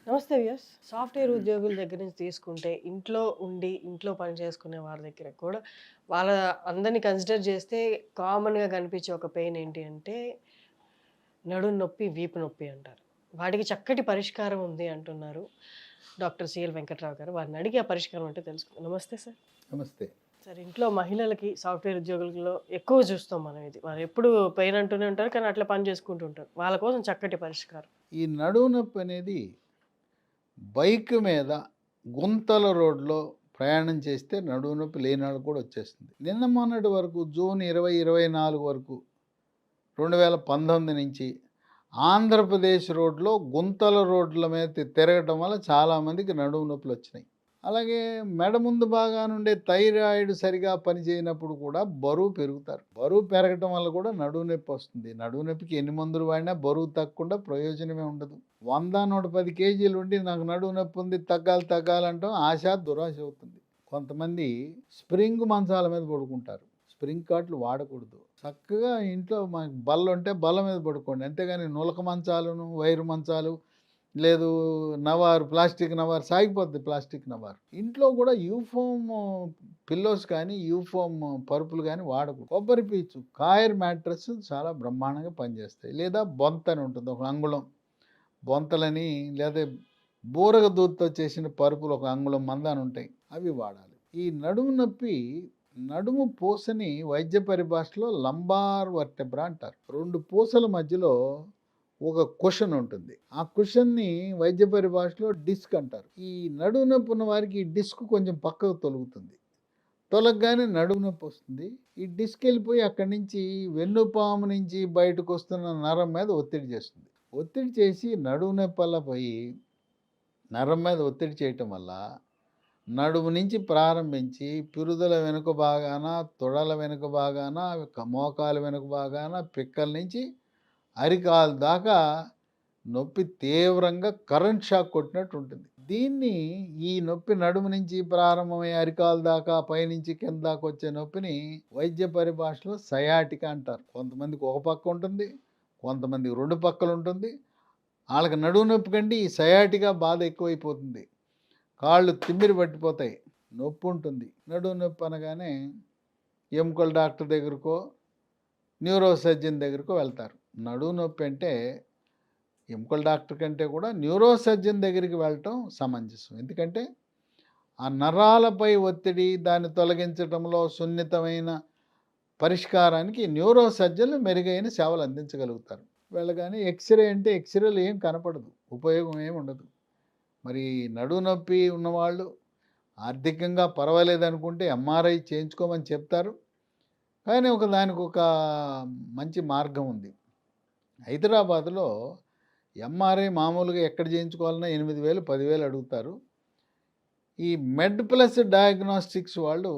నమస్తే viewers. Software ఉద్యోగుల దగ్గర నుంచి తీసుకుంటే, ఇంట్లో ఉండి, ఇంట్లో పని చేసుకునే వారి దగ్గర కూడా వాళ్ళ అందరిని కన్సిడర్ చేస్తే కామన్‌గా కనిపించే ఒక పెయిన్ ఏంటి అంటే, నడుము నొప్పి, వీపు నొప్పి అంటారు. వాటికి చక్కటి పరిష్కారం ఉంది అంటున్నారు డాక్టర్ సిఎల్ వెంకట్రావు గారు. వారిని అడిగి ఆ పరిష్కారం ఏంటో తెలుసుకుందాం. నమస్తే సార్. నమస్తే. సార్, ఇంట్లో మహిళలకి సాఫ్ట్‌వేర్ ఉద్యోగులలో ఎక్కువ చూస్తాం మనం ఇది. వారెప్పుడు పెయిన్ అంటూనే ఉంటారు. కానీ అట్లా పని చేసుకుంటూ ఉంటారు. వాళ్ళ కోసం చక్కటి పరిష్కారం. ఈ నడుము నొప్పి అనేది బైక్ మీద గుంతల రోడ్లో ప్రయాణం చేస్తే నడుము నొప్పి లేనాడు కూడా వచ్చేస్తుంది. నిన్న మొన్నటి వరకు జూన్ 2024 వరకు 2019 నుంచి ఆంధ్రప్రదేశ్ రోడ్లో గుంతల రోడ్ల మీద తిరగటం వల్ల చాలామందికి నడుము నొప్పులు వచ్చినాయి. అలాగే మెడ ముందు భాగానుండే థైరాయిడ్ సరిగా పనిచేయనప్పుడు కూడా బరువు పెరుగుతారు. బరువు పెరగటం వల్ల కూడా నడుము నొప్పి వస్తుంది. నడుము నొప్పికి ఎన్ని మందులు వాడినా బరువు తగ్గకుండా ప్రయోజనమే ఉండదు. 100-110 కేజీలు ఉండి నాకు నడుము నొప్పి ఉంది, తగ్గాలంటాం, ఆశ దురాశ అవుతుంది. కొంతమంది స్ప్రింగ్ మంచాల మీద పడుకుంటారు. స్ప్రింగ్ కాట్లు వాడకూడదు. చక్కగా ఇంట్లో మనకి బల్ల ఉంటే బల్ల మీద పడుకోండి. అంతేగాని నులక మంచాలను, వైరు మంచాలు, లేదు నవారు, ప్లాస్టిక్ నవారు సాగిపోద్ది. ప్లాస్టిక్ నవారు ఇంట్లో కూడా యూఫోమ్ పిల్లోస్ కానీ యూఫోమ్ పరుపులు కానీ వాడకూడదు. కొబ్బరి పీచు కాయర్ మ్యాట్రస్ చాలా బ్రహ్మాండంగా పనిచేస్తాయి. లేదా బొంత అని ఉంటుంది, ఒక అంగుళం బొంతలని, లేదా బూరగ దూద్తో చేసిన పరుపులు ఒక అంగుళం మందాన్ని ఉంటాయి, అవి వాడాలి. ఈ నడుము నొప్పి నడుము పూసని వైద్య పరిభాషలో లంబార్ వర్టెబ్రా అంటారు. రెండు పూసల మధ్యలో ఒక కుషన్ ఉంటుంది. ఆ కుషన్ని వైద్య పరిభాషలో డిస్క్ అంటారు. ఈ నడుము నొప్పి ఉన్న వారికి ఈ డిస్క్ కొంచెం పక్కకు తొలుగుతుంది. తొలగగానే నడుము నొప్పి వస్తుంది. ఈ డిస్క్ వెళ్ళిపోయి అక్కడి నుంచి వెన్నుపాము నుంచి బయటకు వస్తున్న నరం మీద ఒత్తిడి చేస్తుంది. ఒత్తిడి చేసి నడుము నొప్పి వల్ల పోయి నరం మీద ఒత్తిడి చేయటం వల్ల నడుము నుంచి ప్రారంభించి పిరుదల వెనుక భాగాన, తొడల వెనుక భాగాన, మోకాలు వెనుక భాగాన, పిక్కల నుంచి అరికాలు దాకా నొప్పి తీవ్రంగా కరెంట్ షాక్ కొట్టినట్టు ఉంటుంది. ఈ నొప్పి నడుము నుంచి ప్రారంభమై అరికాలు దాకా పైనుంచి కింద దాకా వచ్చే నొప్పిని వైద్య పరిభాషలో సయాటికా అంటారు. కొంతమందికి ఒక పక్క ఉంటుంది, కొంతమందికి రెండు పక్కలు ఉంటుంది. వాళ్ళకి నడుము నొప్పి కంటే ఈ సయాటికా బాధ ఎక్కువైపోతుంది. కాళ్ళు తిమ్మిరి పట్టిపోతాయి, నొప్పి ఉంటుంది. నడుము నొప్పి అనగానే ఎముకల డాక్టర్ దగ్గరకో, న్యూరో సర్జన్ దగ్గరకో వెళ్తారు. నడుము నొప్పి అంటే ఎముకల డాక్టర్ కంటే కూడా న్యూరో సర్జన్ దగ్గరికి వెళ్ళటం సమంజసం. ఎందుకంటే ఆ నరాలపై ఒత్తిడి, దాన్ని తొలగించడంలో సున్నితమైన పరిష్కారానికి న్యూరో సర్జన్లు మెరుగైన సేవలు అందించగలుగుతారు. వెళ్ళగానే ఎక్స్రే అంటే ఎక్స్రేలు ఏం కనపడదు, ఉపయోగం ఏమి ఉండదు. మరి నడుము నొప్పి ఉన్నవాళ్ళు ఆర్థికంగా పర్వాలేదనుకుంటే ఎంఆర్ఐ చేయించుకోమని చెప్తారు. కానీ దానికి ఒక మంచి మార్గం ఉంది. హైదరాబాద్లో ఎంఆర్ఐ మామూలుగా ఎక్కడ చేయించుకోవాలన్నా 8,000, 10,000 అడుగుతారు. ఈ మెడ్ ప్లస్ డయాగ్నోస్టిక్స్ వాళ్ళు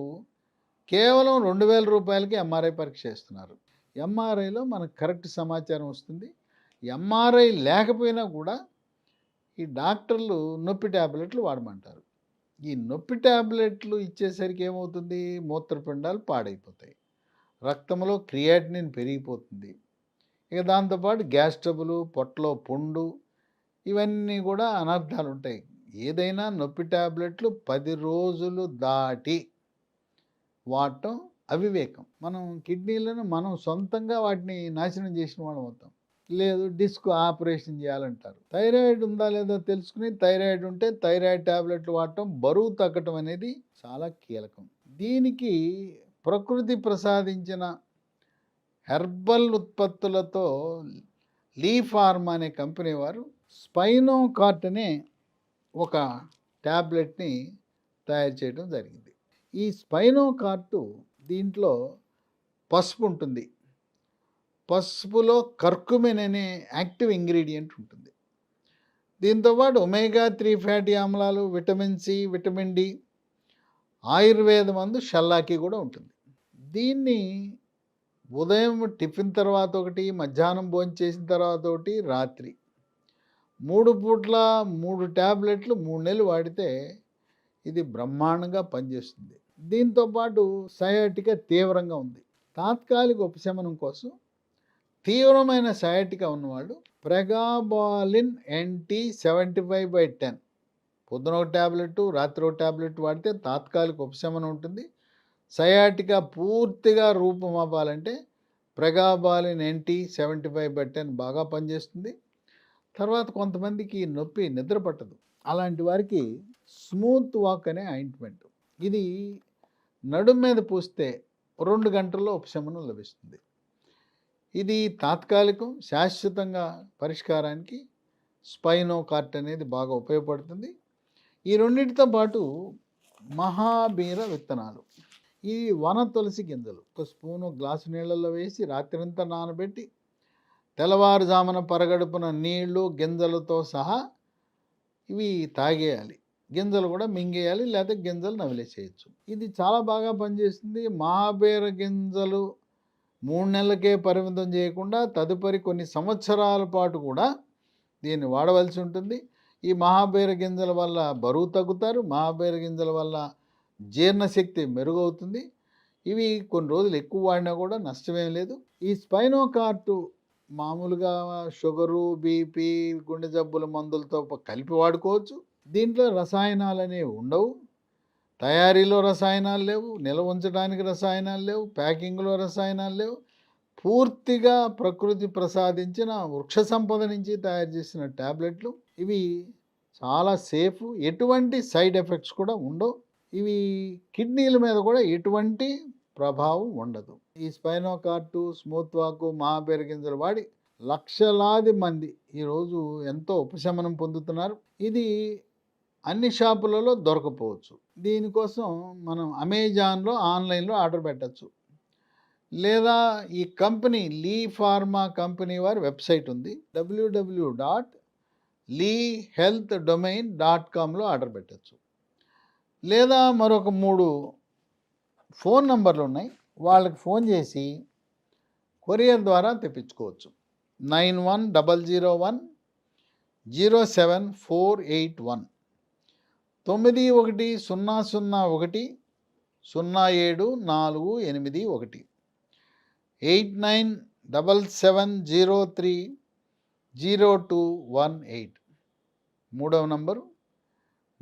కేవలం 2,000 రూపాయలకి ఎంఆర్ఐ పరీక్ష చేస్తున్నారు. ఎంఆర్ఐలో మనకు కరెక్ట్ సమాచారం వస్తుంది. ఎంఆర్ఐ లేకపోయినా కూడా ఈ డాక్టర్లు నొప్పి ట్యాబ్లెట్లు వాడమంటారు. ఈ నొప్పి ట్యాబ్లెట్లు ఇచ్చేసరికి ఏమవుతుంది, మూత్రపిండాలు పాడైపోతాయి, రక్తంలో క్రియాటినిన్ పెరిగిపోతుంది. ఇక దాంతోపాటు గ్యాస్ ట్రబుల్, పొట్టలో పుండు, ఇవన్నీ కూడా అనర్థాలు ఉంటాయి. ఏదైనా నొప్పి ట్యాబ్లెట్లు 10 రోజులు దాటి వాడటం అవివేకం. మనం కిడ్నీలను మనం సొంతంగా వాటిని నాశనం చేసిన వాళ్ళం అవుతాం. లేదు, డిస్క్ ఆపరేషన్ చేయాలంటారు. థైరాయిడ్ ఉందా లేదా తెలుసుకుని, థైరాయిడ్ ఉంటే థైరాయిడ్ ట్యాబ్లెట్లు వాడటం, బరువు తగ్గటం అనేది చాలా కీలకం. దీనికి ప్రకృతి ప్రసాదించిన హెర్బల్ ఉత్పత్తులతో లీ ఫార్మా అనే కంపెనీ వారు స్పైనోకార్ట్ అనే ఒక ట్యాబ్లెట్ని తయారు చేయడం జరిగింది. ఈ స్పైనోకార్ట్ దీంట్లో పసుపు ఉంటుంది. పసుపులో కర్కుమిన్ అనే యాక్టివ్ ఇంగ్రీడియంట్ ఉంటుంది. దీంతోపాటు ఒమేగా-3 ఫ్యాటీ ఆమ్లాలు, vitamin C, vitamin D, Ayurveda మందు షల్లాకి కూడా ఉంటుంది. దీన్ని ఉదయం టిఫిన్ తర్వాత ఒకటి, మధ్యాహ్నం భోంచేసిన తర్వాత ఒకటి, రాత్రి 3 పూట్ల 3 ట్యాబ్లెట్లు 3 నెలలు వాడితే ఇది బ్రహ్మాండంగా పనిచేస్తుంది. దీంతోపాటు సయాటికా తీవ్రంగా ఉంది. తాత్కాలిక ఉపశమనం కోసం తీవ్రమైన సయాటికా ఉన్నవాళ్ళు ప్రెగాబాలిన్ NT 75/10 పొద్దున ఒక ట్యాబ్లెట్, రాత్రి ఒక ట్యాబ్లెట్ వాడితే తాత్కాలిక ఉపశమనం ఉంటుంది. సయాటికా పూర్తిగా రూపుమాపాలంటే ప్రెగాబాలిన్ NT 75/10 బాగా పనిచేస్తుంది. తర్వాత కొంతమందికి నొప్పి నిద్ర పట్టదు. అలాంటి వారికి స్మూత్ వాక్ అనే ఆయింట్మెంట్, ఇది నడుం మీద పూస్తే 2 గంటల్లో ఉపశమనం లభిస్తుంది. ఇది తాత్కాలికం, శాశ్వతంగా పరిష్కారానికి స్పైనోకార్ట్ అనేది బాగా ఉపయోగపడుతుంది. ఈ రెండింటితో పాటు మహాబీర విత్తనాలు, ఈ వన తులసి గింజలు 1 స్పూను గ్లాసు నీళ్ళల్లో వేసి రాత్రంతా నానబెట్టి తెల్లవారుజామున పరగడుపున నీళ్లు గింజలతో సహా ఇవి తాగేయాలి. గింజలు కూడా మింగేయాలి, లేకపోతే గింజలు నవిలేసేయచ్చు. ఇది చాలా బాగా పనిచేస్తుంది. మహాబీర గింజలు 3 నెలలకే పరిమితం చేయకుండా తదుపరి కొన్ని సంవత్సరాల పాటు కూడా దీన్ని వాడవలసి ఉంటుంది. ఈ మహాబీర గింజల వల్ల బరువు తగ్గుతారు, మహాబీర గింజల వల్ల జీర్ణశక్తి మెరుగవుతుంది. ఇవి కొన్ని రోజులు ఎక్కువ వాడినా కూడా నష్టమేం లేదు. ఈ స్పైనోకార్ట్ మామూలుగా షుగరు, బీపీ, గుండె జబ్బుల మందులతో కలిపి వాడుకోవచ్చు. దీంట్లో రసాయనాలు అనేవి ఉండవు, తయారీలో రసాయనాలు లేవు, నిల్వ ఉంచడానికి రసాయనాలు లేవు, ప్యాకింగ్లో రసాయనాలు లేవు. పూర్తిగా ప్రకృతి ప్రసాదించిన వృక్ష సంపద నుంచి తయారు చేసిన ట్యాబ్లెట్లు. ఇవి చాలా సేఫ్, ఎటువంటి సైడ్ ఎఫెక్ట్స్ కూడా ఉండవు. ఇవి కిడ్నీల మీద కూడా ఎటువంటి ప్రభావం ఉండదు. ఈ స్పైనోకార్టు, స్మూత్ వాకు, మహాబీర గింజలు వాడి లక్షలాది మంది ఈరోజు ఎంతో ఉపశమనం పొందుతున్నారు. ఇది అన్ని షాపులలో దొరకపోవచ్చు. దీనికోసం మనం అమెజాన్లో ఆన్లైన్లో ఆర్డర్ పెట్టచ్చు. లేదా ఈ కంపెనీ లీ ఫార్మా కంపెనీ వారి వెబ్సైట్ ఉంది, www.leehealthdomain.comలో ఆర్డర్ పెట్టచ్చు. లేదా మరొక 3 ఫోన్ నంబర్లు ఉన్నాయి, వాళ్ళకి ఫోన్ చేసి కొరియర్ ద్వారా తెప్పించుకోవచ్చు. 9100107481 9100107481 8977030218. మూడవ నంబరు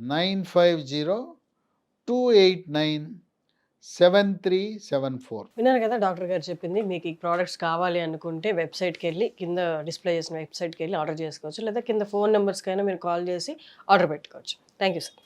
9502897374. విన్నారు కదా డాక్టర్ గారు చెప్పింది. మీకు ఈ ప్రోడక్ట్స్ కావాలి అనుకుంటే వెబ్సైట్కి వెళ్ళి, కింద డిస్ప్లే చేసిన వెబ్సైట్కి వెళ్ళి ఆర్డర్ చేసుకోవచ్చు. లేదా కింద ఫోన్ నెంబర్స్కైనా మీరు కాల్ చేసి ఆర్డర్ పెట్టుకోవచ్చు. Thank you sir.